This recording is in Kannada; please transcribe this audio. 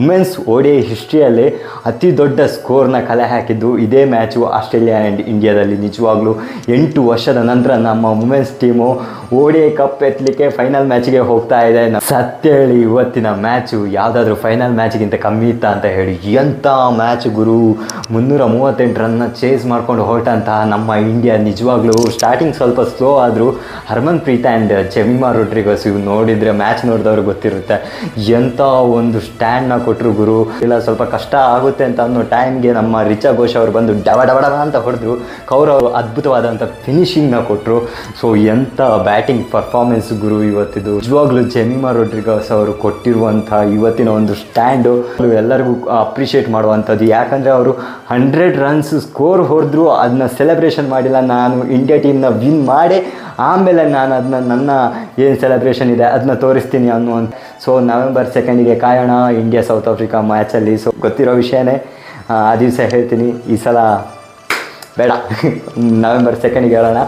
ವುಮೆನ್ಸ್ ODI ಹಿಸ್ಟ್ರಿಯಲ್ಲಿ ಅತಿ ದೊಡ್ಡ ಸ್ಕೋರ್ನ ಕಲೆ ಹಾಕಿದ್ದು ಇದೇ ಮ್ಯಾಚು ಆಸ್ಟ್ರೇಲಿಯಾ ಆ್ಯಂಡ್ ಇಂಡಿಯಾದಲ್ಲಿ. ನಿಜವಾಗ್ಲೂ 8 ವರ್ಷದ ನಂತರ ನಮ್ಮ ವುಮೆನ್ಸ್ ಟೀಮು ODI ಕಪ್ ಎತ್ತಲಿಕ್ಕೆ ಫೈನಲ್ ಮ್ಯಾಚಿಗೆ ಹೋಗ್ತಾ ಇದೆ. ಸತ್ಯ ಹೇಳಿ ಇವತ್ತಿನ ಮ್ಯಾಚು ಯಾವುದಾದ್ರೂ ಫೈನಲ್ ಮ್ಯಾಚಿಗಿಂತ ಕಮ್ಮಿ ಇತ್ತ ಅಂತ ಹೇಳಿ. ಎಂಥ ಮ್ಯಾಚ್ ಗುರು, 338 ರನ್ನ ಚೇಸ್ ಮಾಡ್ಕೊಂಡು ಹೊರಟಂತಹ ನಮ್ಮ ಇಂಡಿಯಾ ನಿಜವಾಗ್ಲೂ ಸ್ಟಾರ್ಟಿಂಗ್ ಸ್ವಲ್ಪ ಸ್ಲೋ ಆದರೂ ಹರ್ಮನ್ಪ್ರೀತ್ ಆ್ಯಂಡ್ ಜೆಮಿಮಾ ರೊಡ್ರಿಗಸ್ ಇವು ನೋಡಿದರೆ ಮ್ಯಾಚ್ ನೋಡಿದವ್ರಿಗೆ ಗೊತ್ತಿರುತ್ತೆ ಎಂಥ ಒಂದು ಸ್ಟ್ಯಾಂಡ್ನ ಕೊಟ್ಟರು ಗುರು. ಇಲ್ಲ ಸ್ವಲ್ಪ ಕಷ್ಟ ಆಗುತ್ತೆ ಅಂತ ಅನ್ನೋ ಟೈಮ್ಗೆ ನಮ್ಮ ರಿಚಾ ಘೋಷ್ ಅವರು ಬಂದು ಡವ ಅಂತ ಹೊಡೆದ್ರು. ಕೌರ್ ಅವರು ಅದ್ಭುತವಾದಂಥ ಫಿನಿಶಿಂಗ್ನ ಕೊಟ್ಟರು. ಸೊ ಎಂಥ ಬ್ಯಾಟಿಂಗ್ ಪರ್ಫಾರ್ಮೆನ್ಸ್ ಗುರು ಇವತ್ತಿದು. ನಿಜವಾಗ್ಲೂ ಜೆಮಿಮಾ ರೊಡ್ರಿಗಸ್ ಅವರು ಕೊಟ್ಟಿರುವಂಥ ಇವತ್ತಿನ ಒಂದು ಸ್ಟ್ಯಾಂಡು ಎಲ್ಲರಿಗೂ ಅಪ್ರಿಷಿಯೇಟ್ ಮಾಡುವಂಥದ್ದು. ಯಾಕಂದರೆ ಅವರು 100 ರನ್ಸ್ ಸ್ಕೋರ್ ಹೊಡೆದ್ರು, ಅದನ್ನ ಸೆಲೆಬ್ರೇಷನ್ ಮಾಡಿಲ್ಲ. ನಾನು ಇಂಡಿಯಾ ಟೀಮ್ನ ವಿನ್ ಮಾಡಿ ಆಮೇಲೆ ನಾನು ಅದನ್ನ ನನ್ನ ಏನು ಸೆಲೆಬ್ರೇಷನ್ ಇದೆ ಅದನ್ನ ತೋರಿಸ್ತೀನಿ ಅನ್ನುವಂಥ. ಸೊ ನವೆಂಬರ್ 2ಗೆ ಕಾಯೋಣ ಇಂಡಿಯಾ ಸೌತ್ ಆಫ್ರಿಕಾ ಮ್ಯಾಚಲ್ಲಿ. ಸೊ ಗೊತ್ತಿರೋ ವಿಷಯನೇ, ಆ ದಿವಸ ಹೇಳ್ತೀನಿ. ಈ ಸಲ ಬೇಡ, ನವೆಂಬರ್ 2ಗೆ ಹೇಳೋಣ.